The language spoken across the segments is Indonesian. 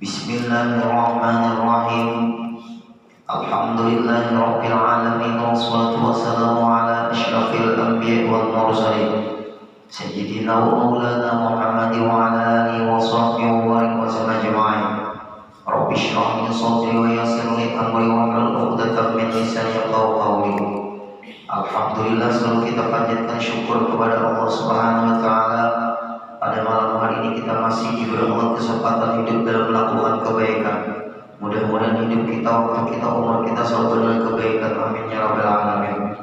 Bismillahirrahmanirrahim. Alhamdulillahirabbil alamin wassalatu wassalamu ala asyrafil anbiya'i wal mursalin sayyidina wa maulana Muhammadin wa ala alihi wa sahbihi wa barik wa sallam ajma'in. Rabbi shrah li sadri wa yassir li amri wa hlul 'uqdatam min lisani yafqahu qawli. Alhamdulillah, selalu kita panjatkan syukur kepada Allah Subhanahu wa taala. Pada malam hari ini kita masih diberi kesempatan hidup dalam melakukan kebaikan. Mudah-mudahan hidup kita, waktu kita, umur kita selalu dengan kebaikan. Amin ya rabbal alamin.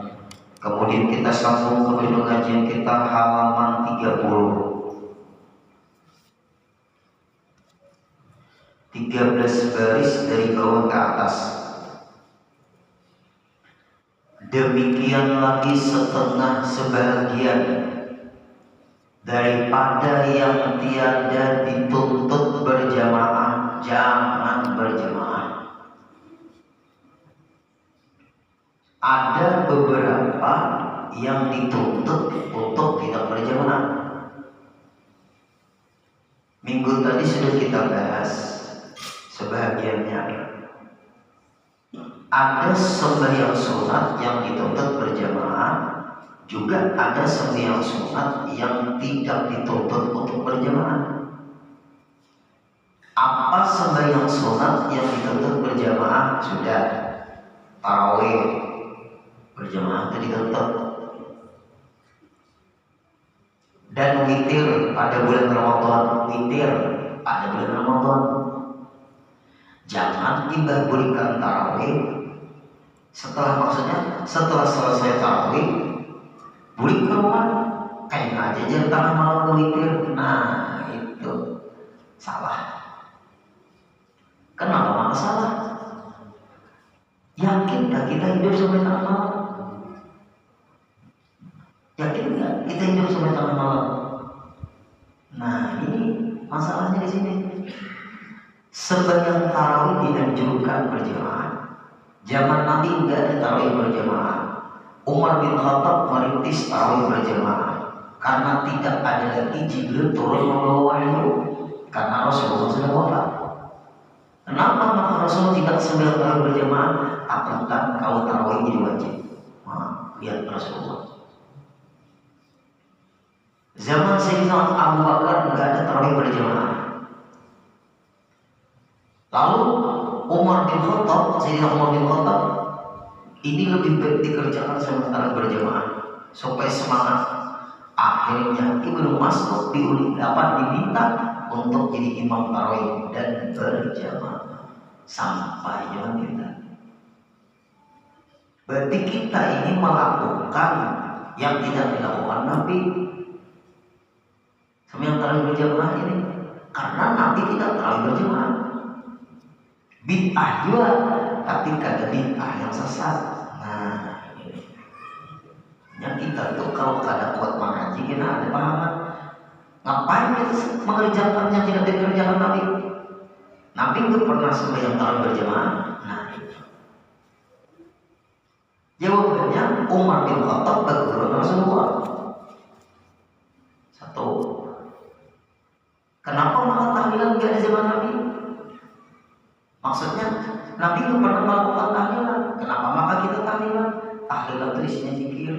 Kemudian kita sambung ke pengajian kita halaman 30. 13 baris dari bawah ke atas. Demikian lagi setengah sebagian daripada yang tiada dituntut berjamaah, jangan berjamaah. Ada beberapa yang dituntut untuk tidak berjamaah. Minggu tadi sudah kita bahas sebagiannya. Ada sembahyang sunat yang dituntut berjamaah, juga ada sembahyang sunat yang tidak dituntut untuk berjamaah. Apa sembahyang sunat yang dituntut berjamaah? Sudah tarawih berjamaah itu dituntut. Dan witir pada bulan Ramadan, witir pada bulan Ramadan. Jangan diberikan tarawih setelah selesai tarawih balik ke rumah kayak aja jam tangan malam witir. Nah itu salah. Kenapa malah salah? Yakin gak kita hidup sampai tengah malam? Yakin gak kita hidup sampai tengah malam? Nah ini masalahnya di sini. Sembahyang tarawih dianjurkan berjamaah. Zaman Nabi enggak ada tarawih berjamaah. Umar bin Khattab merintis tarawih berjamaah karena tidak ada lagi Jibril turun membawa wahyu, karena Rasulullah sudah wafat. Kenapa maka Rasul tidak sembahyang tarawih berjamaah? Akan kalau tarawih jadi wajib. Nah, lihat Rasulullah. Zaman Sayyidina Abu Bakar enggak ada tarawih berjamaah. Lalu Umar bin Khattab, Sayyidina Umar bin Khattab, ini lebih baik dikerjakan sementara berjamaah supaya semangat. Akhirnya Ibnu Mas'ud dapat diminta untuk jadi imam tarawih dan berjamaah sampai zaman kita. Berarti kita ini melakukan yang tidak dilakukan Nabi. Sembahyang tarawih berjamaah ini karena Nabi tidak tarawih berjamaah. Bid'ah juga, tapi kada bid'ah yang sesat. Nah, ini. Yang kita tuh kalau kada kuat mengaji, kita ada pahaman. Ngapain kita mengerjakan yang tidak dikerjakan Nabi? Nabi itu pernah sembahyang tarawih berjamaah. Nah, itu. Jawabannya Umar bin Khattab berguru Rasulullah. Satu. Kenapa malah tahlilan gak di zaman Nabi? Maksudnya Nabi itu pernah melakukan tahlilan. Kenapa maka kita tahlilan? Tahlilan itu isinya zikir.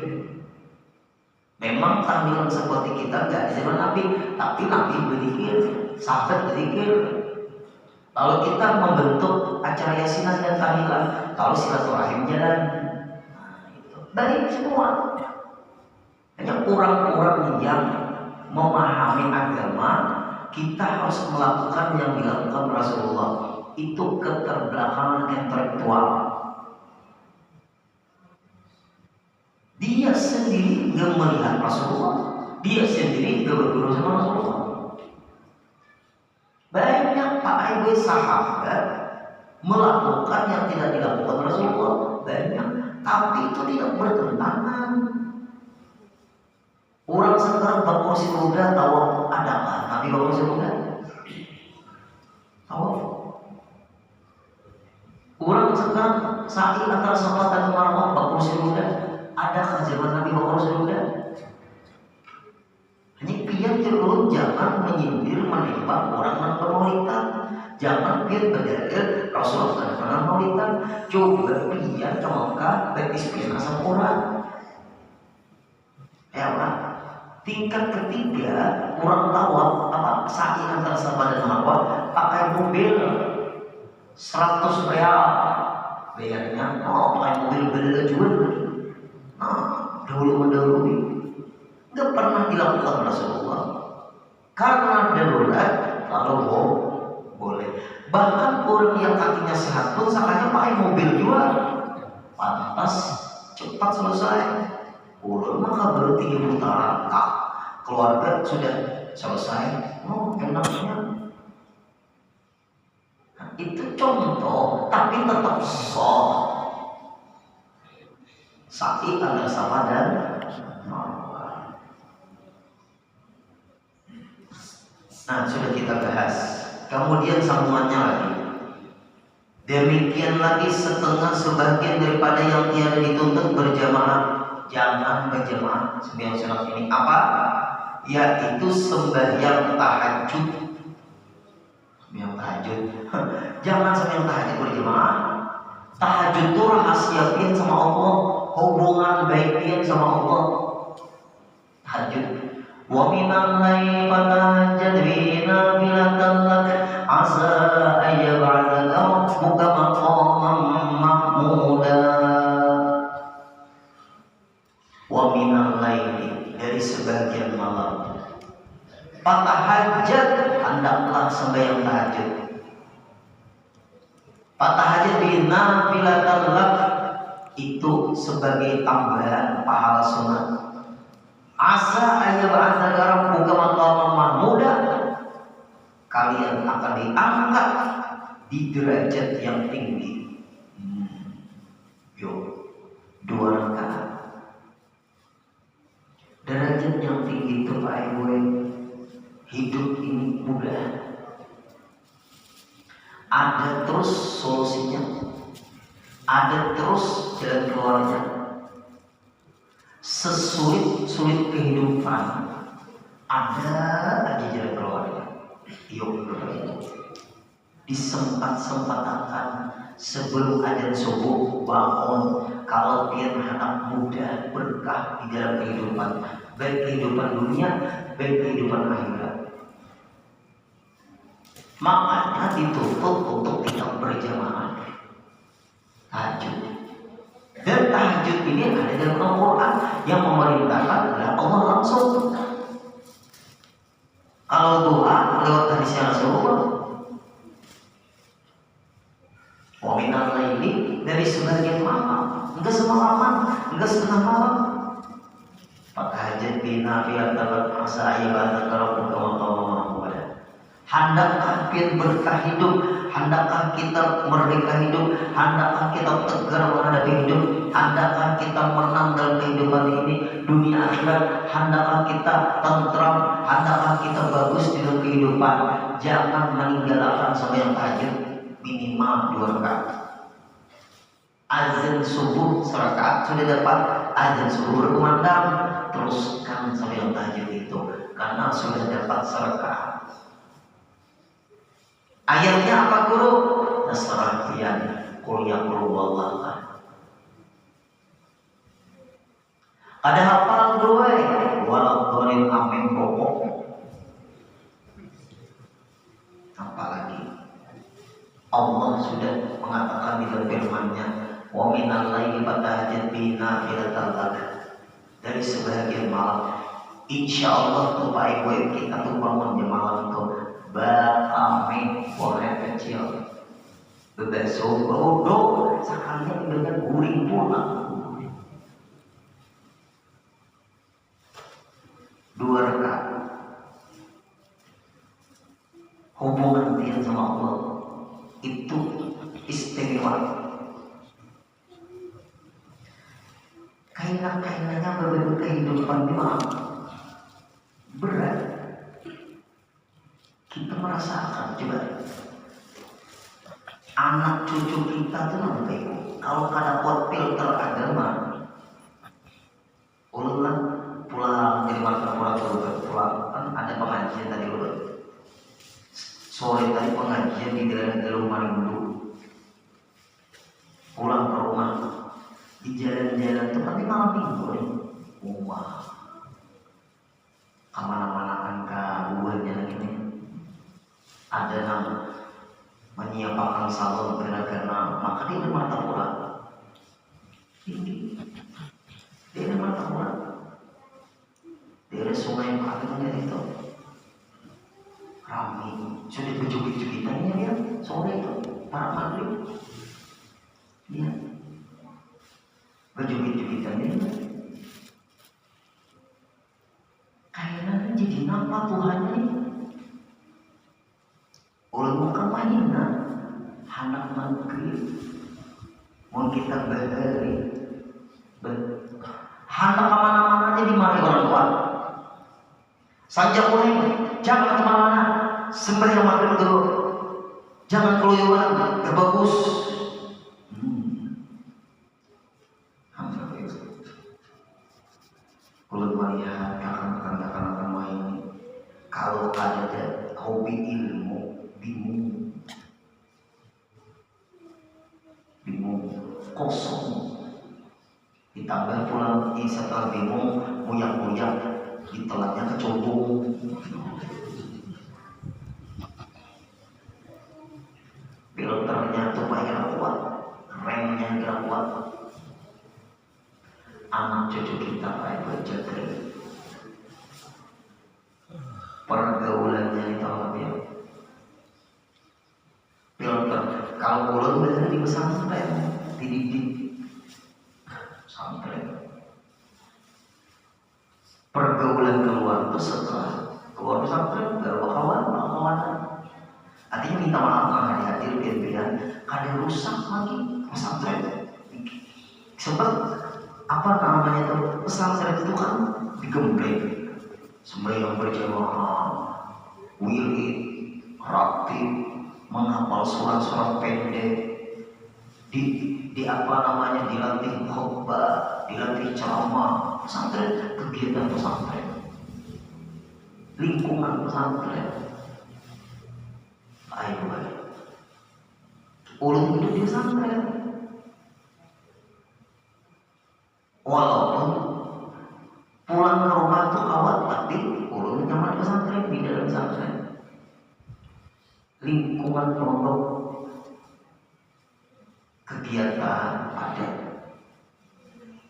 Memang tahlilan seperti kita gak di zaman Nabi, tapi Nabi berzikir, sahabat berzikir. Lalu kita membentuk acara yasinan dan tahlilan, lalu silaturahim jalan. Nah, itu baik semua. Hanya orang-orang yang memahami agama, kita harus melakukan yang dilakukan Rasulullah. Itu keterbelakangan intelektual. Dia sendiri nggak melihat Rasulullah, dia sendiri nggak berguru sama Rasulullah. Banyak Pak Ibu sahabat melakukan yang tidak dilakukan Rasulullah, banyak, tapi itu tidak bertentangan. Orang sekarang berkursi roda tahu ada apa? Nabi berkursi roda tahu? Orang sekarang sa'i antara Safa dan Marwah berkursi roda. Adakah zaman Nabi berkursi roda? Hanya pian jangan menyindir menembak orang yang bermaulidat. Jangan biar berdalil Rasulullah tidak pernah maulidan. Coba biar ke Mekah berispin asam orang. Ya kan? Tingkat ketiga orang tawaf apa sa'i antara Safa dan Marwah pakai mobil 100 real bayarnya. Pakai mobil beda jual. Dahulu mendahului nggak pernah dilakukan Rasulullah karena darurat lalu boleh. Bahkan orang yang kakinya sehat pun sakanya pakai mobil juga pantas cepat selesai. Orang maka baru 3 putaran keluarga sudah selesai. Enaknya itu contoh tapi tetap sah. Sa'i antara Safa dan Marwah. Nah, sudah kita bahas. Kemudian sambungannya lagi. Demikian lagi setengah sebagian daripada yang tiada dituntut berjamaah. Jangan berjamaah sembahyang sunat ini apa? Yaitu sembahyang tahajud. Sembahyang tahajud. Jangan sembahyang tahajud berjamaah. Tahajud itu rahasia pian sama Allah, hubungan baik pian sama Allah. Tahajud. Wa minal laili fatahajjad bihi nafilatan lak asa ayyab'athaka rabbuka maqaman mahmuda. Wa minal laili, dari sebagian malam. Fatahajjad, hendaklah sembahyang tahajud. Fatahajjad bihi nafilatan lak, itu sebagai tambahan pahala sunat. Asa ayyab'athaka rabbuka maqaman mahmuda, kalian akan diangkat di derajat yang tinggi. Yuk, 2 rakaat. Derajat yang tinggi itu Pak Ibu, hidup ini mudah. Ada terus solusinya, ada terus jalan keluarnya. Sesulit-sulit kehidupan, ada aja jalan keluarnya. Yuk, disempat-sempatkan sebelum adzan subuh bangun. Kalau dia anak muda berkah di dalam kehidupan, baik kehidupan dunia, baik kehidupan akhirat. Makanya dituntut untuk tidak berjamaah tahajud. Dan tahajud ini ada dalam Al-Quran, yang memerintahkan adalah Allah langsung. Kalau doa lewat hadis Rasulullah, wa minal laili, dari sebagian malam, enggak semalaman, enggak setengah malam. Fatahajjad bihi nafilatan lak asa ayyab'athaka rabbuka maqaman mahmuda. Handakkah pian berkah hidup, handakkah kita merdeka hidup, handakkah kita tegar menghadapi hidup, handakkah kita menang dalam kehidupan ini dunia akhirat, handakkah kita tentram, handakkah kita bagus di dalam kehidupan. Jangan meninggalkan sembahyang tahajud minimal 2 rakaat. Azan subuh serakaat sudah dapat, azan subuh berkumandang, teruskan sembahyang tahajud itu karena sudah dapat serakaat. Ayatnya apa guru? Nasranian, qul ya qul wallahu ahad. Ada hafal gue, waladhdallin amin pokok. Apalagi Allah sudah mengatakan di dalam firman-Nya, wa minal laili fatahajjad bihi nafilatan lak, dari sebagian malam. Insya Allah tuh Pak Ibu kita tuh bangun di malam tuh bakami boleh kecil bebeso bodoh sekalian dengan guring pulang 2 rakaat. Hubungan dia sama Allah itu istimewa. Kainanya berbeda kehidupan di malam berat. Kita merasakan, coba anak cucu kita tuh nanti kalau ada pot filter agama, ulang pulang dari mana pulang kan ada pengajian tadi ulang sore tadi pengajian di di jalan-jalan tuh nanti malam minggu nih, wah, kemana-mana angka buahnya lagi nih. Ada yang menyiapkan salon karena maka dia ada mata murah. Ini dia ada mata murah. Dia ada sungai yang agaknya itu ramai, sudah berjubit-jubitannya dia sore itu para maghrib, dia berjubit-jubitannya. Kayaknya jadi nampak Tuhan ini. Orang bukan mainan, anak maghrib, mau kita berdiri, hantar kemana-mana aja dimarahi orang tua. Saja mulai, jangan kemana-mana, sembahyang maghrib dulu, jangan keluyuran, gak bagus. Kalau melihat kakak-kakak main, kalau ada hobi ilmu, bingung, kosong. Ditambah pulang setelah bingung, muyak-muyak, ditelatnya kecubung. Filternya tuh pakai kuat, remnya kira kuat. Anak cucu kita kayak berjaga. Pergaulannya itu apa ya? Filter. Kalau ulang biasanya di pesantren, dididik pesantren. Pergaulan keluar itu setelah keluar pesantren baru kawan. Artinya minta maaf hati-hati biar kadang rusak lagi pesantren. Sebab apa namanya itu pesantren itu kan digembleng, sembahyang berjamaah, wirid, ratib, menghafal surat-surat pendek, di apa namanya dilatih khutbah, dilatih ceramah. Pesantren, kegiatan pesantren, lingkungan pesantren. Ayo, ulun hidup di pesantren. Walaupun pulang ke rumah tuh kawat, tapi ulun nyaman pesantren, di dalam pesantren. Lingkungan pondok, kegiatan ada.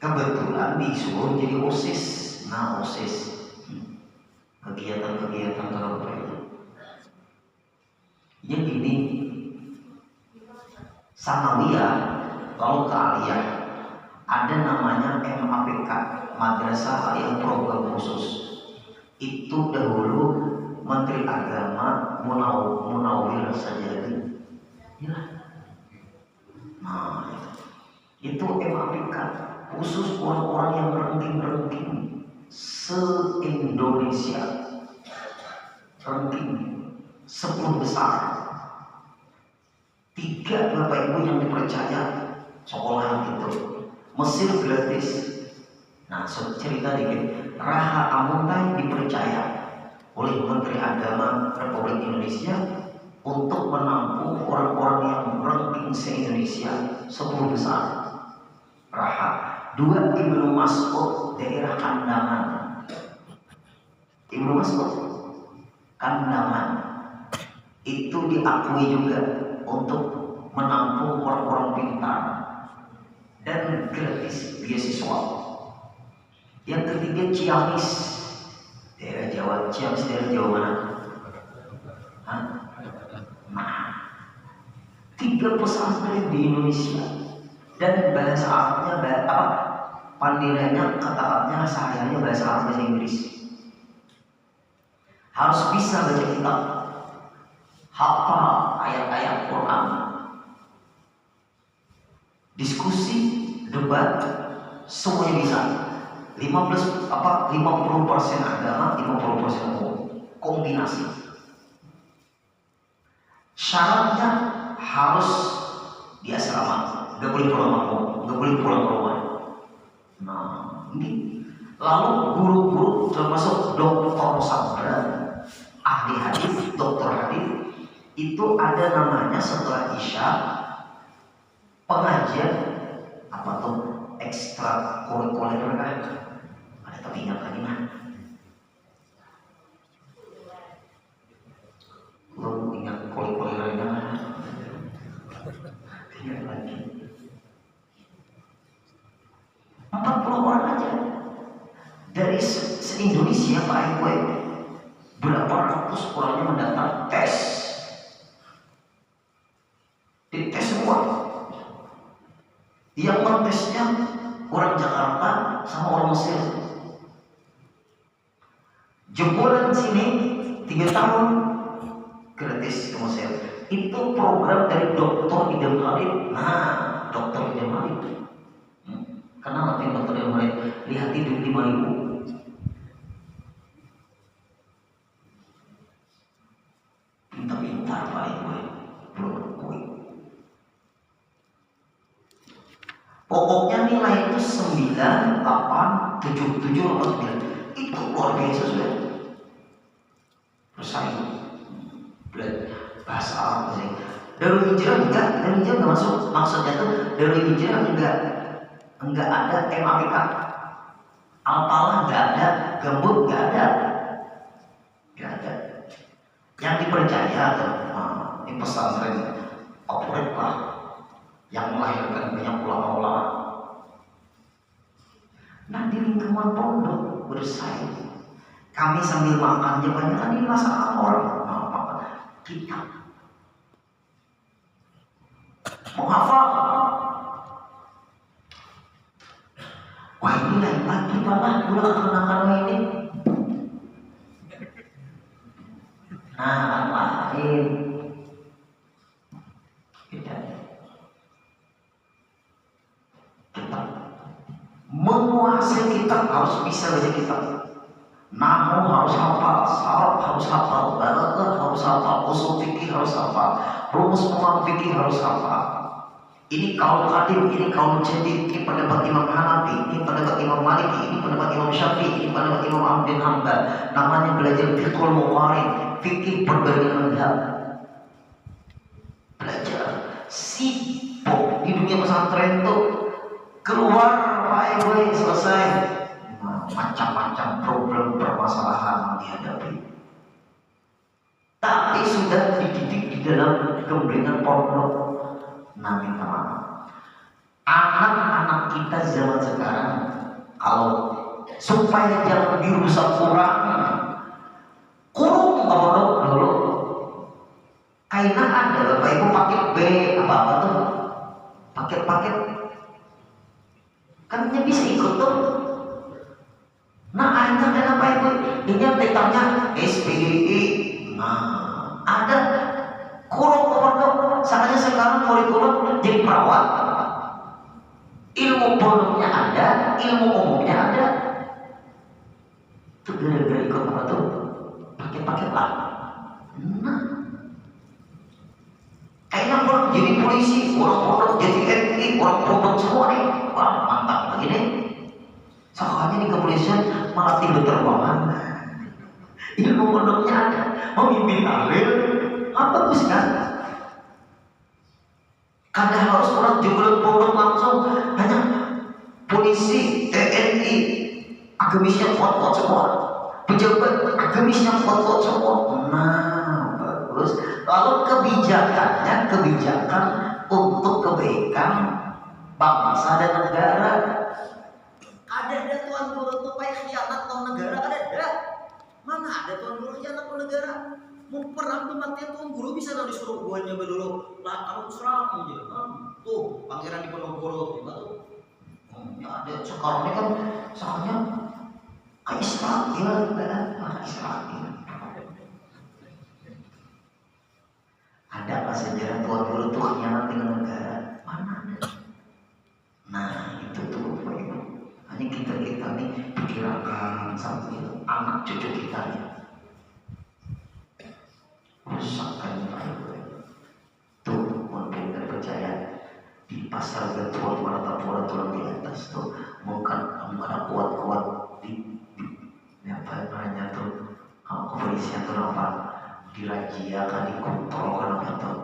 Kebetulan disuruh jadi OSIS. Nah, OSIS kegiatan-kegiatan terlalu itu. Jadi gini, sanawiyah kalau ke aliyah ada namanya MAPK, Madrasah Aliyah Program Khusus. Itu dahulu Menteri Agama Munawwir Sajadi. Nah, itu MAPK khusus orang-orang yang ranking se-Indonesia, ranking 10 besar. 3 Bapak Ibu yang dipercaya sekolah itu. Mesir gratis. Nah, cerita dikit. Raha Amuntai dipercaya oleh Menteri Agama Republik Indonesia untuk menampung orang-orang yang ranking se-Indonesia 10 besar. Raha. 2 Ibnu Mas'ud daerah Kandangan. Ibnu Mas'ud Kandangan itu diakui juga untuk menampung orang-orang pintar dan gratis beasiswa. Yang ketiga Ciamis, daerah Jawa. Ciamis daerah Jawa mana? Hah? Nah, 3 pesantren di Indonesia dan bahasa Arabnya pandainya kata Arabnya sehari-harinya bahasa Arab, bahasa Inggris. Harus bisa baca kitab, hafal ayat-ayat Quran, diskusi, debat, semuanya bisa. 50% agama, 50% umum, kombinasi. Syaratnya harus di asrama, nggak boleh pulang kampung, nggak boleh pulang ke rumah. Nah, ini lalu guru-guru termasuk dokter pesantren, ahli hadis, dokter hadis, itu ada namanya setelah Isya pengajian apa tuh ekstra kurikuler kan? Ada tapi ingat lagi mah. Belum ingat kurikuler kan? Ingat lagi. 40 orang aja dari se-Indonesia Pak Ibu, berapa ratus orangnya mendaftar tes, dites semua. Yang mentesnya orang Jakarta sama orang Mesir. Jebolan sini 3 tahun gratis ke Mesir. Itu program dari Dr. Idam Halid. Nah, Dr. Idam Halid. Karena nanti Dr. Idam Halid lihat hidup 5.000. Pintar-pintar Pak Ibu, belum kui. Pokoknya nilai itu 9, 8, 7, 7, 8, 9. Itu luar biasa sudah. Bersaing. Bahasa Arab sih. Darul Hijrah enggak masuk. Maksudnya tuh Darul Hijrah enggak ada MAPK. Apalah enggak ada, gembut enggak ada. Enggak ada. Yang dipercaya tuh ini pesantren favorit lah, yang melahirkan banyak ulama-ulama. Nah di lingkungan pondok bersaing. Kami sambil makan banyak kan ini masalah orang. Kita mau hafal. Wah ini lain lagi Bapak, udah kekenakan ini. Nah lain. Kita menguasai kitab harus bisa baca kitab. Nahwu harus hafal, saraf harus hafal, balaghah harus hafal, usul fikih harus hafal, rumus pemaham fikih harus hafal. Ini kaul qadim, ini kaul jadid, ini pendapat Imam Hanafi, ini pendapat Imam Maliki, ini pendapat Imam Syafi'i, ini pendapat Imam Ahmad bin Hanbal. Namanya belajar fiqhul muqarin, fikih perbandingan mazhab. Belajar sibuk di dunia pesantren tuh, keluar Pak Ibu selesai. Macam-macam problem permasalahan dihadapi. Tapi sudah dididik di dalam gemblengan pondok. Nah minta maaf, anak-anak kita zaman sekarang kalau supaya jangan dirusak kurung ke pondok dulu. Karena ada Bapak Ibu paket B apa tuh, paket-paket kan bisa ikut tuh. Nah, akhirnya kenapa Ibu? Ini ditanya SPGI. Nah, ada kurung ke pondok. Soalnya sekarang kurikulum jadi perawat. Ilmu pondoknya ada, ilmu umumnya ada. Itu gara-gara ikut apa tuh? Paket-paket lah. Nah, kayaknya orang jadi polisi, orang pondok jadi TNI, orang pondok semua nih. Wah, mantap begini. Soalnya di kepolisian malah tidur terbangan. Ilmu pondoknya ada, memimpin tahlil, bagus kan? Kadang harus orang jualan pondok langsung hanya polisi, TNI, agamisnya kuat-kuat semua, pejabat agamisnya kuat-kuat semua. Nah, bagus. Lalu kebijakan untuk kebaikan bangsa dan negara. Ada tuan guru supaya khianat ke negara, ada. Mana ada tuan guru khianat ke negara? Mau perang tuh matinya tuan guru bisa nggak disuruh buahnya dulu lah kamu serang aja. Tuh pangeran Diponegoro itu tuh. Ya ada sekarang ini kan soalnya ke Israel kan, Israel. Ada apa sejarah tuan guru tuh khianat dengan negara? Mana ada? Nah itu tuh Pak Ibu. Hanya kita nih pikirkan sampai anak cucu kita ya. Rusakkan Pak Ibu. Tuh mungkin percaya di pasar Gatuan Martapura tulang di atas tuh bukan ada kuat-kuat di apa namanya tuh kepolisian tuh apa dirajia kan dikontrol kan apa tuh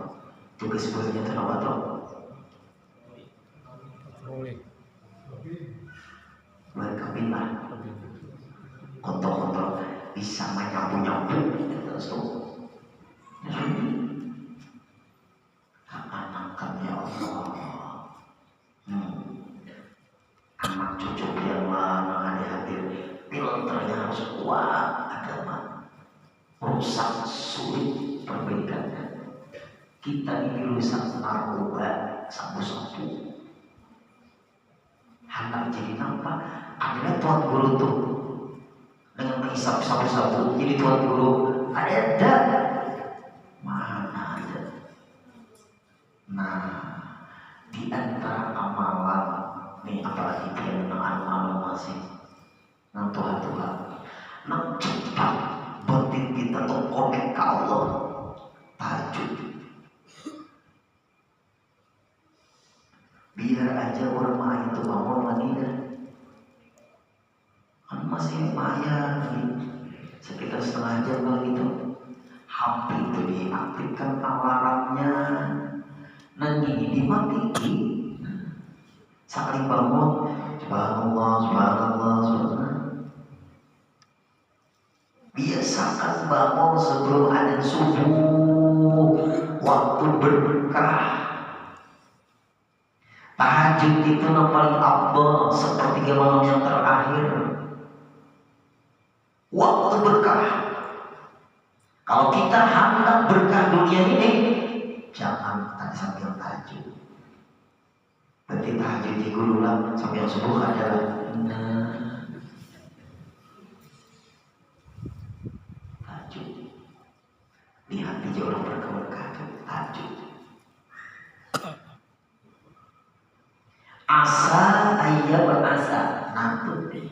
tugas polisinya tuh apa tuh lebih lah. Kontrol bisa menyapu terus tuh. Anak-anak ya Allah. Anak cucu yang mana hadir. Filternya harus kuat agama. Rusak sulit perbaikannya. Kita ini rusak narkoba sabu-sabu. Hendak jadi apa? Ada tuan guru tuh dengan menghisap sabu-sabu jadi tuan guru. Ada mana ada? Nah, di antara amalan nih, apalagi dia dengan amalan masih nah Tuhan nah cepat batin kita tuh connect ke Allah. Tahajud. Biar aja orang main itu bangun lagi kan masih lumayan sekitar setengah jam begitu. HP itu diaktifkan alarmnya, nanti dimatiin. Sekali bangun, subhanallah, subhanallah, subhanallah. Biasakan bangun sebelum adzan subuh, waktu berkah. Tahajud itu yang paling afdal, sepertiga malam yang terakhir. Waktu berkah. Kalau kita hendak berkah dunia ini, jangan tadi sambil tahajud. Berarti tahajud di gululah sampai yang subuh adalah tahajud. Lihat di orang berkah tahajud. Asa ayat berasa nanti.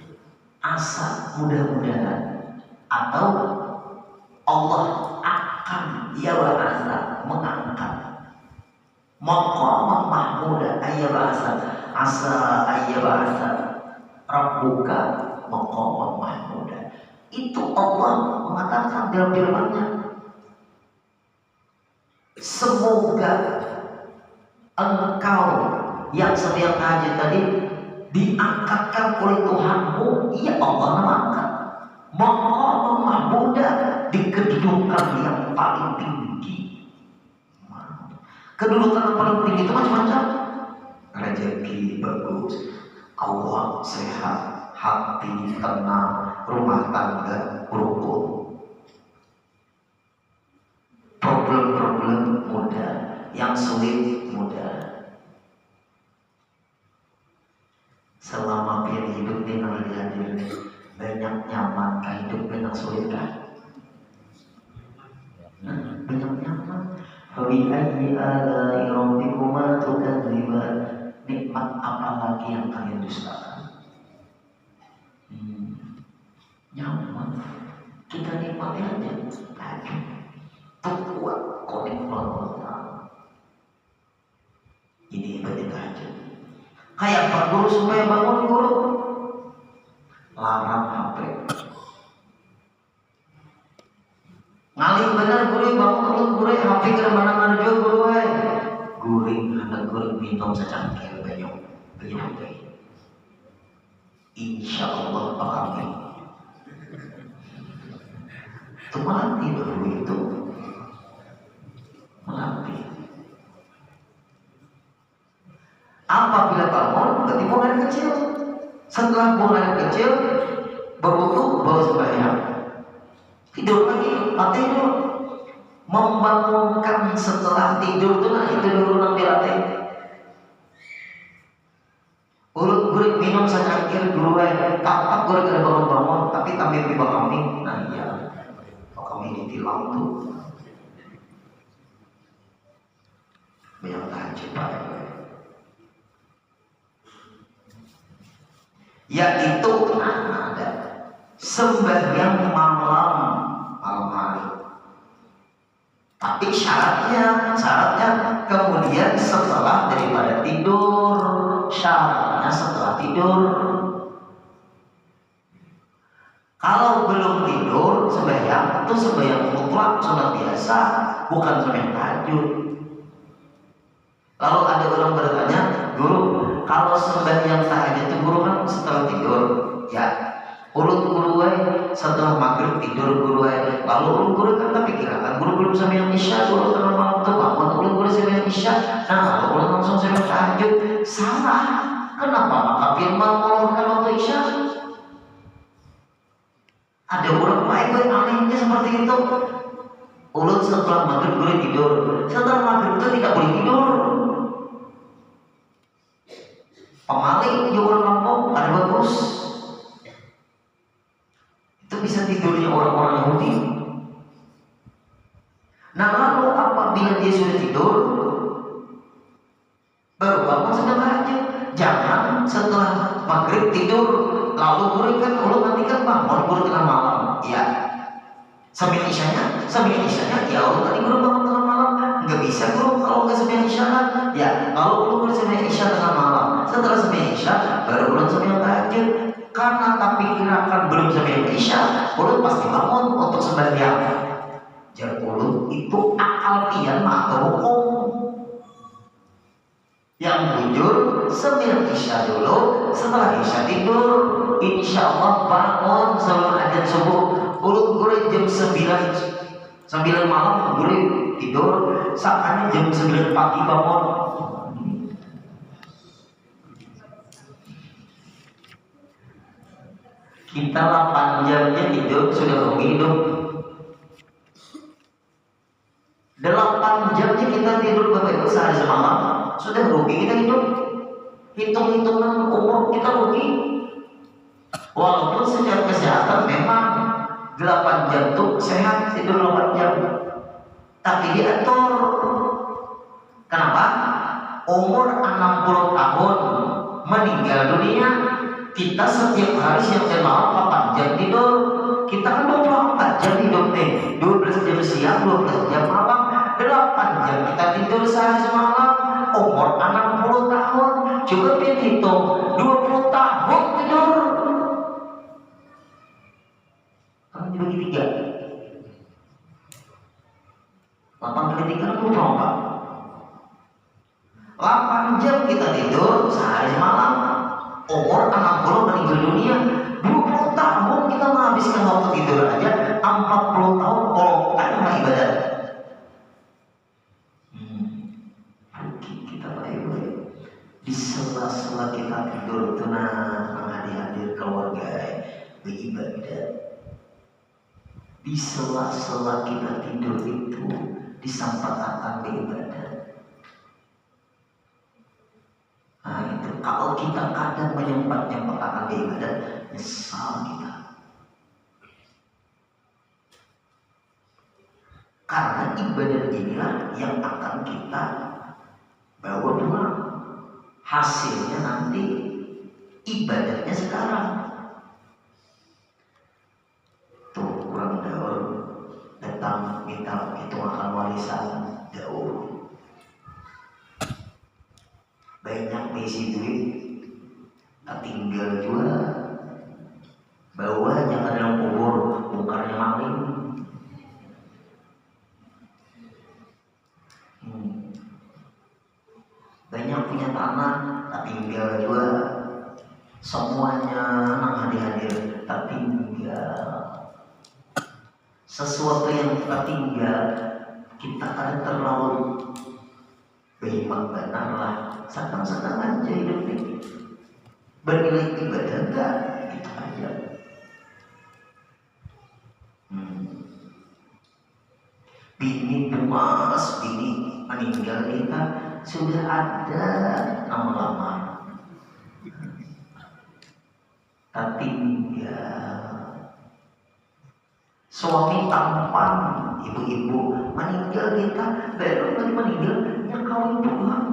Asa mudah-mudahan atau Allah akan berasa mengangkat maqam mahmuda berasa asa berasa rabbuka maqam mahmuda. Itu Allah mengatakan dalam firman-Nya, semoga engkau yang sedang tahajud tadi diangkatkan oleh Tuhanmu. Iya, Allah mengangkat maqam mahmuda, di kedudukan yang paling tinggi. Kedudukan yang paling tinggi itu macam-macam. Rezeki bagus, Allah sehat, hati tenang, rumah tangga rukun, problem-problem mudah, yang sulit mudah. Selama dia hidup di negeri hadir, banyak nyaman, hidup banyak sulit kan? Banyak nyaman. Fabi ayyi ala'i rabbikuma tukadziban. Nikmat apa lagi yang kalian dustakan? Nyaman. Kita nikmati aja. Terkuat komitmen Allah. Ini ibadah tahajud. Kayak Pak Guru supaya bangun guru, larang HP. Ngalih bener guru bangun guru HP ke mana-mana juga guru guring anak guring minum secangkir banyak HP. Insya Allah kami itu melatih dulu itu melatih. Apabila bangun berarti buang air kecil. Setelah buang air kecil berwudu bawa sembahyang. Tidur lagi, tidur. Membangunkan setelah tidur itu dulu nang dilatih. Urut gurit minum secangkir dulu tak gurit ada bangun-bangun tapi tampil di kami. Nah iya, kami ditilang tuh. Banyak tahajud Pak. Yaitu ada sembahyang malam hari. Tapi syaratnya kemudian setelah daripada tidur, syaratnya setelah tidur. Kalau belum tidur sembahyang itu sembahyang mutlak sunat biasa, bukan sembahyang tahajud. Lalu ada orang bertanya, guru, kalau sembahyang tahajud itu guru kan setelah tidur, ya maghrib tidur guru lalu guru kan tak pikirkan guru belum sampai yang isya guru tengah malam tuh bangun guru sampai yang isya nah lalu guru langsung sampai tahajud salah. Kenapa maka firman meluruskan waktu isya? Ada orang baik anehnya seperti itu. Ulun setelah maghrib boleh tidur, setelah maghrib itu tidak boleh tidur. Pemaling di orang kampung ada bagus. Itu bisa tidurnya orang-orang Yahudi. Nah lalu apabila dia sudah tidur, baru bangun sedang tahajud. Jangan setelah maghrib tidur, lalu berikan kalau nanti kan bangun baru tengah malam. Ya, sambil isyanya, ya Allah tadi baru bangun tengah malam. Nggak bisa bro kalau nggak sambil isya kan. Ya, kalau baru sambil isya tengah malam. Setelah sambil isya, baru belum sambil tahajud. Karena tak pikirkan belum sambil isya, ulun pasti bangun untuk sembahyang. Jadi ulun itu akal pian atau hukum. Yang bujur sebelum isya dulu, setelah isya tidur, insya Allah bangun sebelum adzan subuh. Ulun gure jam 9 malam gure tidur, saatnya jam 9 pagi bangun. Kita 8 jamnya tidur sudah rugi hidup. 8 jamnya kita tidur Bapak Ibu sehari semalam sudah rugi kita hidup. Hitung-hitungan umur kita rugi. Walaupun secara kesehatan memang 8 jam itu sehat tidur 8 jam. Tapi diatur. Kenapa? Umur 60 tahun meninggal dunia, kita setiap hari siang dan malam 8 jam tidur. Kita kan 24 jam hidup nih, 12 jam siang, 12 jam malam, 8 jam kita tidur sehari semalam. Umur 60 tahun, coba hitung 20 tahun tidur. Kamu dibagi 3, 8 kali 3 kan 24. 8 jam kita tidur sehari semalam. Umur 60 meninggal dunia, 20 tahun kita menghabiskan waktu tidur aja, 40 tahun kalau sama ibadah. Kita baik-baik. Di sela-sela kita tidur tenang, menghadir keluarga, beribadah. Di sela-sela kita tidur itu disempatkan beribadah. Nah itu kalau kita kadang menyempatkan beribadah, nyesal kita. Karena ibadah inilah yang akan kita bawa pulang. Hasilnya nanti ibadahnya sekarang. Tuh kurang daur datang minta hitungan warisan daur. Banyak misi duit, tak tinggal juga. Bawa jangan dalam kubur, bongkarnya maling. Banyak punya tanah, tak tinggal juga. Semuanya hadir, tak tinggal. Sesuatu yang tak tinggal, kita akan terlalu beriman benarlah. Sedang-sedang aja hidup ini. Bernilai ibadah enggak? Itu aja. Bini puas, bini meninggal kita sudah ada nama-nama. Tapi ya suami tampan, ibu-ibu meninggal kita baru lagi meninggal yang kawin pulang.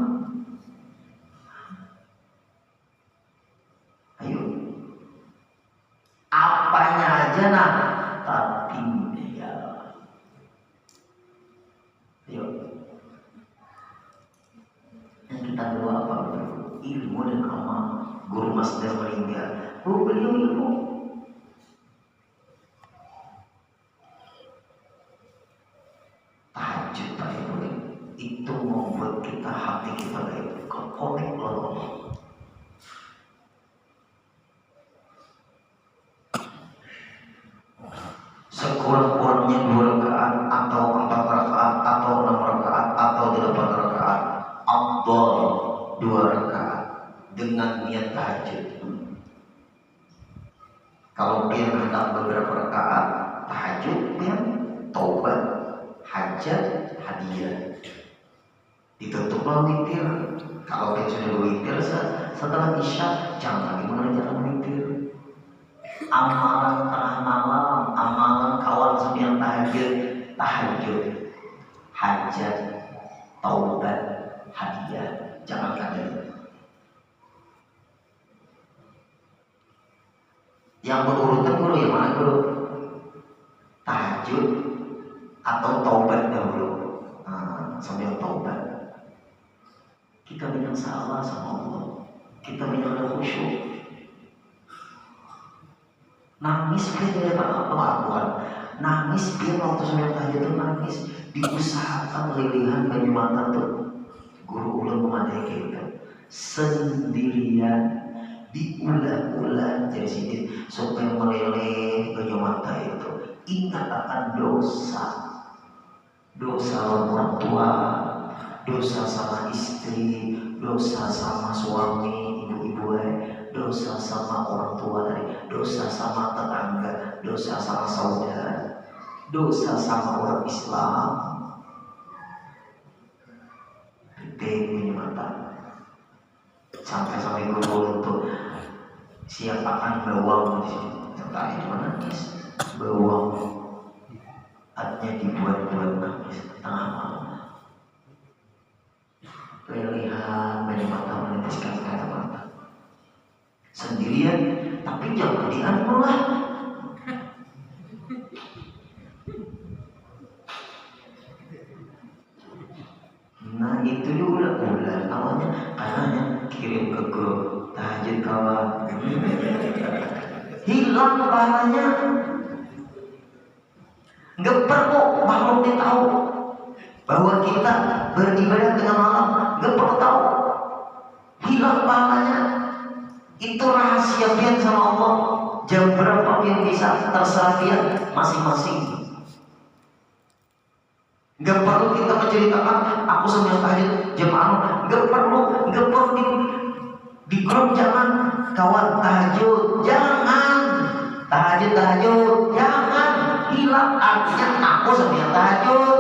Ayo, apanya aja nah, tapi ya, ayo, yang kita doa apa? Ilmu dan amal. Guru Masdar meninggal, beliau ilmu. Tahajud baik-baik itu membuat kita hati kita baik, konek Allah. 2 rakaat dengan niat tahajud. Kalau dia hendak beberapa rakaat tahajud, dia taubat, hajat, hadiah. Ditutuplah witir. Kalau dia sudah witir setelah isya, jangan lagi mengerjakan witir. Amalan tengah malam, amalan kawan sembilan tahajud, hajat, taubat, hadiah, jangan kaget. Yang berurutan guru yang mana guru? Tahajud atau taubat dahulu. Sambil taubat. Kita banyak salah sama Allah. Kita banyak ada khusyuk. Nangis dia dari pengakuan. Nangis dia waktu sambil tahajud itu nangis. Diusahakan lilihan baju mata tuh. Guru ulun memadai kita sendirian. Diulang-ulang dari sini supaya meleleh baju mata itu. Ingat akan dosa orang tua, dosa sama istri, dosa sama suami, ibu-ibu, dosa sama orang tua tadi, dosa sama tetangga, dosa sama saudara, dosa sama orang Islam. Gede mata. Sampai guru untuk siapakan bawang di sini. Terakhir menangis bawang. Artinya dibuat-buat nangis tengah malam. Lelihan banyak mata menitiskan air mata. Sendirian, tapi jangan dianu lah. Nah itu juga ulah awalnya karena kirim ke grup tahajud kawan. Hilang pahalanya. Nggak perlu makhluk dia tahu bahwa kita beribadah tengah malam. Nggak perlu tahu. Hilang pahalanya. Itu rahasia pian sama Allah. Jam berapa pian bisa terserah pian masing-masing. Nggak perlu kita menceritakan aku sambil tahajud jam anu. Nggak perlu di grup jangan kawan tahajud, jangan tahajud, jangan hilang artinya aku sambil tahajud.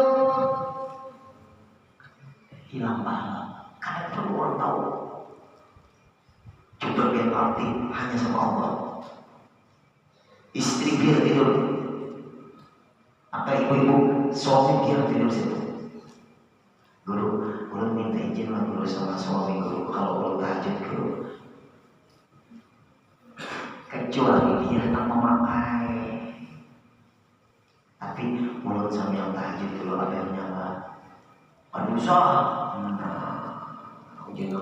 Hilang pahala. Karena perlu orang tahu. Coba biar arti hanya sama Allah. Istri biar tidur. Atau ibu-ibu suami biar tidur situ. Guru minta izin lah guru sama suami guru kalau guru tahajud guru. Kecuali dia tak memakai. Tapi mulut sambil tahajud dulu ada yang nyala. Aduh sah. Ujian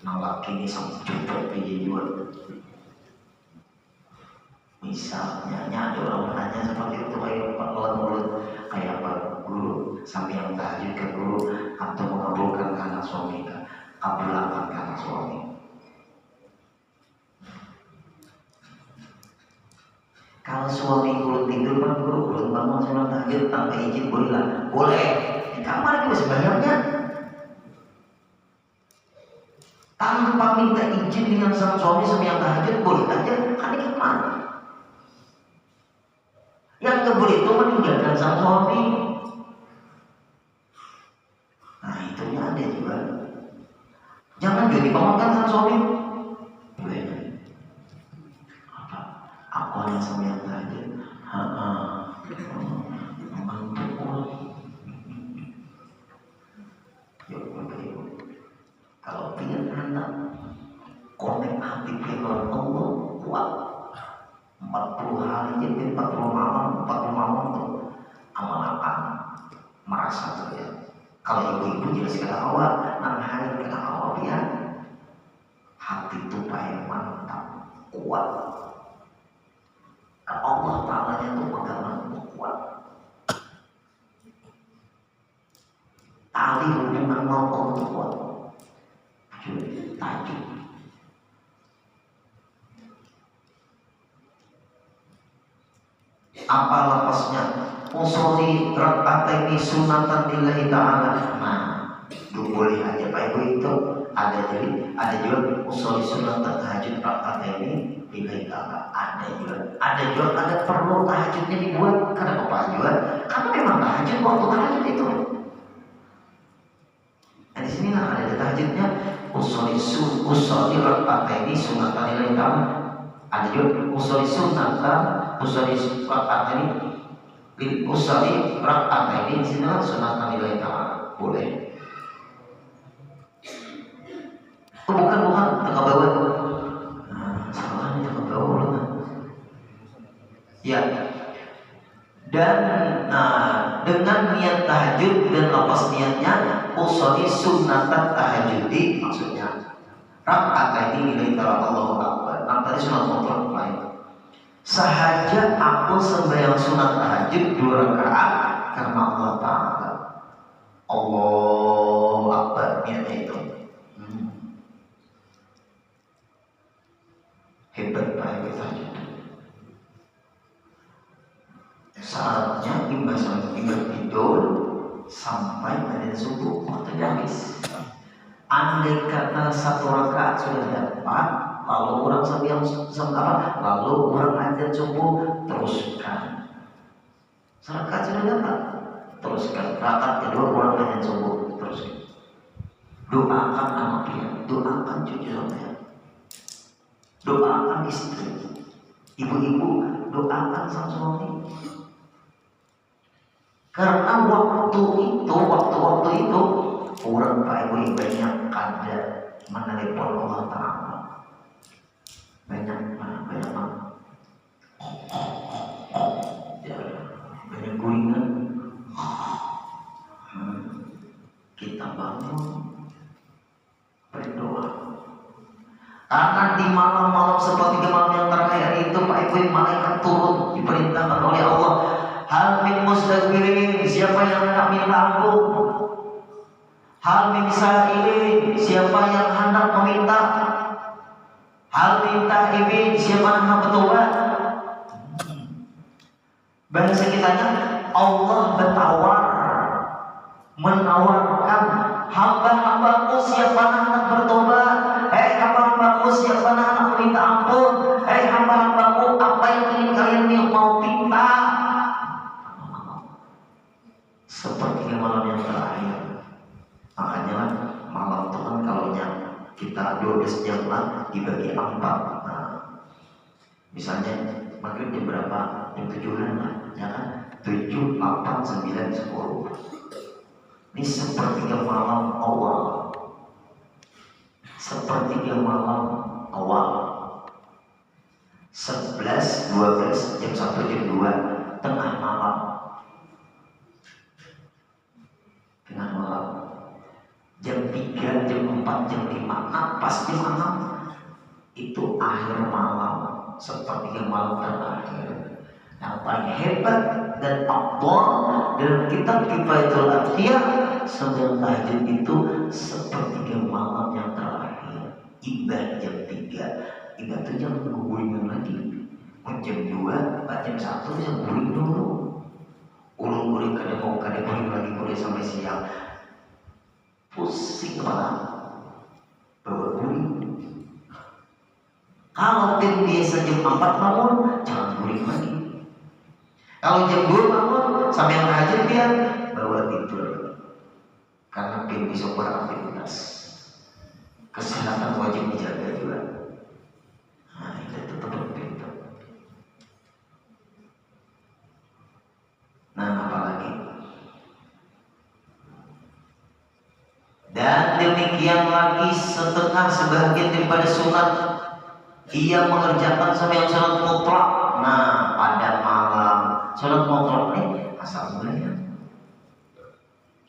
nang laki ini sama cucuk pilih juga. Misalnya ada orang nanya seperti itu kayak mulut kayak apa guru sambil tahajud ke guru atau mengabulkan anak suami kabulkan anak suami. Kalau suami guru tidur kan guru bangun sama tahajud tanpa izin boleh lah, boleh di kamar juga sebenarnya tanpa minta izin dengan sang suami sambil tahajud boleh aja kan di kamar. Yang nggak boleh itu meninggalkan sang suami. Nah itunya ada juga. Jangan juga dibangunkan sang suami. Boleh. Apa? Aku hanya sambil tahajud. Kalau ingin anak konek hati dengan Allah kuat. 40 hari jadi 40 malam tuh amal-amal merasa tuh ya. Kalau ibu-ibu jelas kata awal 6 hari kata awal ya hati itu paling mantap kuat ke Allah Ta'ala itu pegangan kuat tali hubungan Allah itu kuat tajuk. Apa lepasnya? Usoli rak'ataini sunatan lillahi ta'ala. Nah, boleh aja baik Ibu itu ada juga usul sunat tahajud rakaat ini lillahi ta'ala. Ada juga ada perlu tahajudnya dibuat. Kenapa Pak juga? Karena memang tahajud waktu tahajud itu. Nah, di sini lah ada tahajudnya usul rakaat ini sunat lillahi ta'ala. Ada juga usul rakaat ini usali rakaat ini di sini lah sunat lillahi ta'ala. Boleh. Bukan tengah bawah. Salahnya tengah bawah kan. Ya. Dan dengan niat tahajud dan lepas niatnya usali sunnatan tahajudi, maksudnya rakaat ini nilai ta'ala Allahu Akbar. Tadi sunat mutlak lain. Sahaja aku sembahyang sunat tahajud 2 rakaat karena Allah Ta'ala. Allahu Akbar niatnya itu. Hebat Pak tahajud. Saatnya imbas tidur sampai adzan subuh waktunya habis. Andai kata 1 rakaat sudah dapat, lalu orang lalu orang adzan subuh teruskan. 1 rakaat sudah dapat, teruskan. Rakaat kedua orang adzan subuh teruskan. Doakan anak dia, doakan cucu saya. Doakan istri, ibu-ibu doakan sang suami. Karena waktu itu orang Pak Ibu banyak ada menelepon Allah Ta'ala. Banyak gulingan. Kita bangun berdoa. Karena di malam-malam seperti malam yang terakhir itu Pak Ibu malaikat turun diperintahkan oleh Allah. Hal min mustaghfirin, siapa yang hendak minta ampun? Hal min sa'ilin, siapa yang hendak meminta? Hal min taibin, siapa yang hendak bertobat? Bahasa kitanya Allah menawarkan hamba-hambaku siapa yang hendak bertobat? Hamba-hambaku siapa yang hendak meminta ampun? Hamba-hambaku apa yang ingin kalian mau minta? Seperti malam yang terakhir. Makanya malam itu kan kalau kita 12 jam lah dibagi 4. Misalnya maghrib jam berapa? Jam 7-an lah, ya kan? 7, 8, 9, 10. Ini sepertiga malam awal. Sepertiga malam awal. 11, 12, jam 1, jam 2, tengah malam. Tengah malam. Jam 3, jam 4, jam 5, pas jam 6 itu akhir malam. Sepertiga malam terakhir. Yang paling hebat dan afdal dalam kitab Kifayatul Awliya sebelum tahajud itu sepertiga malam yang terakhir. Ibadah jam 3, ibadah itu jangan guling lagi. Jam 2, jam 1 yang guling dulu. Ulung-uling kadang guling lagi guling sampai siang. Pusing kepala, bawa guling. Kalau tim biasa jam 4 bangun, jangan guling lagi. Kalau jam 2 bangun, sampai yang tahajud dia bawa tidur. Karena tim besok beraktivitas. Kesehatan wajib dijaga juga. Nah, itu tetap pintar. Nah, apalagi? Dan demikian lagi setengah sebagian daripada sunat ia mengerjakan sampai yang sunat mutlak. Nah, pada malam sunat mutlak ini asal sembahyang.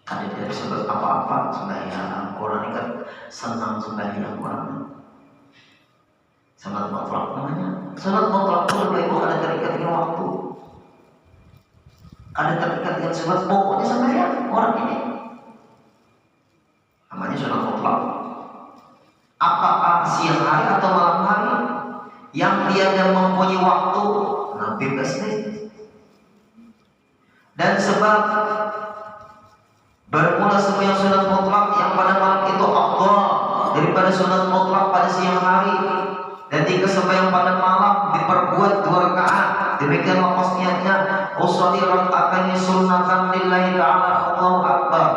Ada tidak sebab apa-apa sembahyang. Orang ini kan senang sembahyang orang. Sunat mutlak namanya. Sunat mutlak itu lebih baik ada terikat dengan waktu. Ada terikat dengan sebab pokoknya sembahyang orang ini. Namanya sunat mutlak. Apakah siang hari atau malam hari yang dia mempunyai waktu, nah bebas deh. Dan sebab bermula semua yang sunat mutlak yang pada malam itu beribadah sunat mutlak pada siang hari, dan 3 sembahyang pada malam diperbuat 2 rakaat. Demikian lafaz niatnya, usolli raka'ataini sunnatan lillahi ta'ala, Allahu akbar.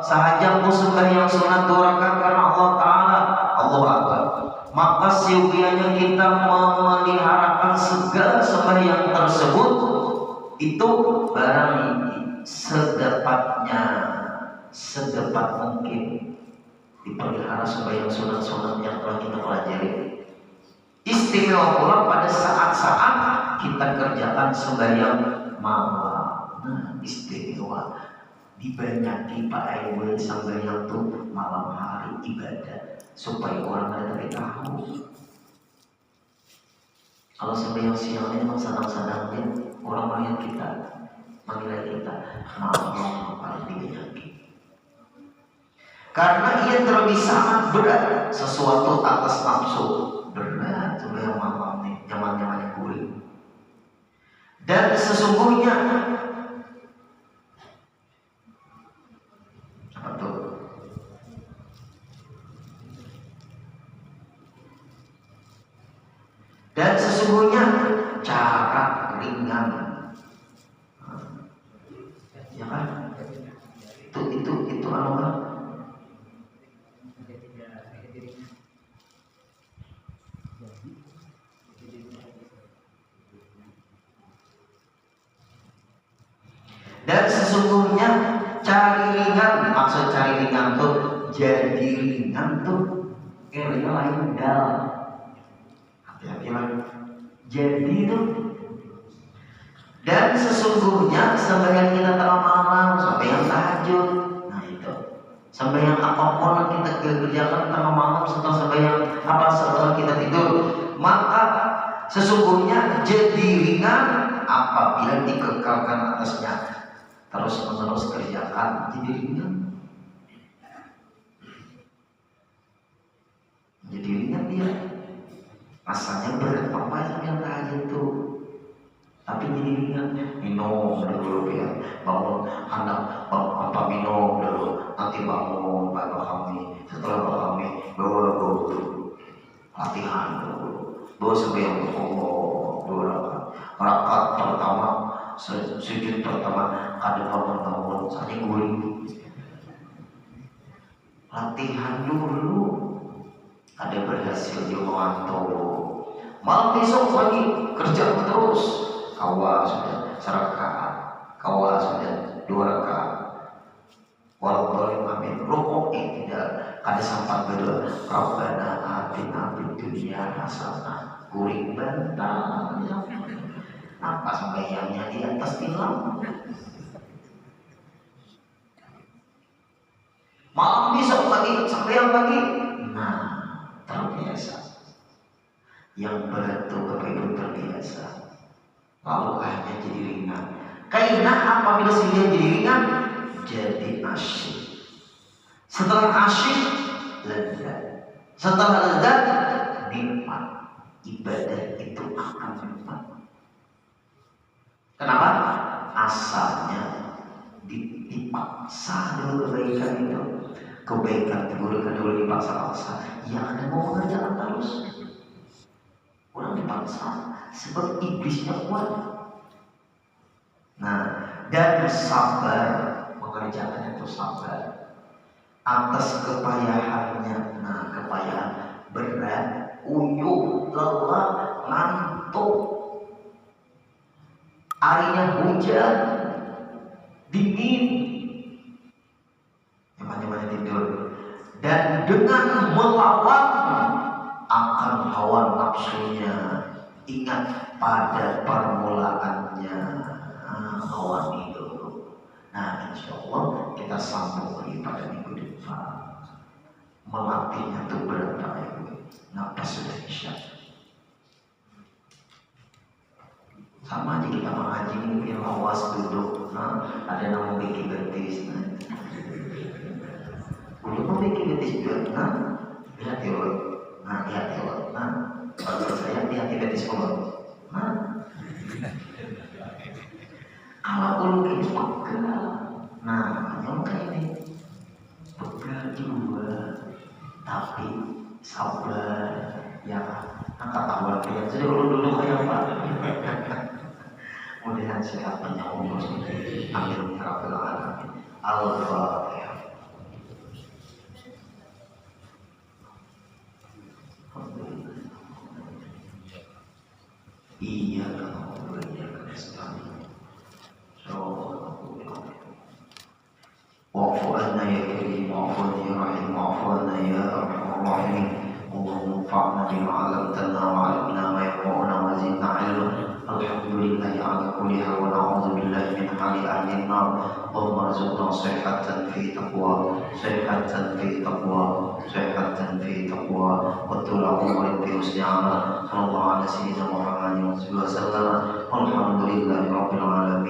Sahaja aku sembahyang sunat 2 rakaat karena Allah Ta'ala, Allahu akbar. Maka siogianya kita memeliharakan segala sembahyang tersebut itu barang sedapat mungkin dipelihara sembahyang sunat-sunat yang telah kita pelajari. Istimewa pula pada saat-saat kita kerjakan sembahyang malam. Nah, istimewa dibanyaki Pak Aiwil sembahyang tuh malam hari ibadah supaya orang ada tahu. Kalau sembahyang siangnya memang sadang-sadangnya orang melihat kita, menilai kita, malam paling dibanyaki. Karena ia terlebih sangat berat sesuatu atas nafsu, berat sembahyang malam nih, zaman-zamannya gurih. Dan sesungguhnya apa tuh? Dan sesungguhnya cara ringan, ya kan? Itu apa? Dan sesungguhnya cari ringan, maksud cari ringan tuh jadi ringan tuh kayaknya lain dal. Hati-hati lah. Jadi tuh. Dan sesungguhnya sembahyang kita tengah malam, sembahyang tahajud, nah itu. Sembahyang apapun yang kita kerjakan tengah malam setelah kita tidur, maka sesungguhnya jadi ringan apabila dikekalkan atasnya. Terus menerus kerjakan jadi ringan. Jadi ringan dia. Rasanya berat apa yang tahajud itu. Tapi jadi ringan. Minum dulu ya. Bangun anak apa minum dulu. Nanti bangun bapak kami. Setelah bapak kami bawa latihan dulu. Bawa sembahyang Allah 2 rakaat pertama. Sujud pertama kada bangun saling guling. Latihan dulu. Ada berhasil di Wanto. Malam besok lagi kerja terus. Kawal sudah 1 rakaat. Kawal sudah 2 rakaat. Walaupun amin. Rukuk tidak ada sampai berdoa. Rabbana atina fid dunya hasanah. Guling bentar. Apa sembahyangnya di atas tilam? Malam besok lagi sembahyang lagi. Nah, terbiasa. Yang berat itu kepedut terbiasa. Lalu akhirnya jadi ringan. Karena apabila dia jadi ringan, jadi asyik. Setelah asyik, lezat. Setelah lezat, nikmat. Ibadah itu akan nikmat. Kenapa? Asalnya dipaksa dulu kebaikan itu. Kebaikan dulu dipaksa-paksa. Yang ada mau mengerjakan terus. Orang dipaksa. Sebab iblisnya kuat. Nah, dan sabar mengerjakannya itu sabar atas kepayahannya. Nah, kepayahan berat, uyuh, lelah, ngantuk. Harinya hujan, dingin, yang tidur, dan dengan melawan akan hawa nafsunya. Ingat pada permulaannya hawa itu. Nah, insya Allah kita sambung lagi pada minggu depan. Melatihnya itu berapa itu? Nafas sudah isya. Sama aja kita mengaji ini awas duduk. Nah, ada yang mau bikin betis. Udah mau bikin betis juga. Nah, hati-hati loh. Nah, hati-hati loh. Nah, kalau saya hati-hati betis loh. Nah, kalau ulu ini pegal. Nah, nyongka ini pegal juga. Tapi sabar, ya angkat tangan kalian. Jadi kalau dulu kayak apa? Mudah-mudahan sehat panjang umur. Amin ya rabbal alamin. Al-Fatihah. Iyyaka na'budu wa iyyaka nasta'in. واعف عنا يا كريم واعف عنا يا رحيم واعف عنا يا ارحم الراحمين اللهم انفعنا بما علمتنا وعلمنا ما ينفعنا وزدنا علما الحمد لله على كل حال ونعوذ بالله من حال اهل النار اللهم ارزقنا صحة في تقوى صحة في تقوى صحة في تقوى وطول عمر في حسن عمل صلى الله على سيدنا محمد وسلم والحمد لله رب العالمين.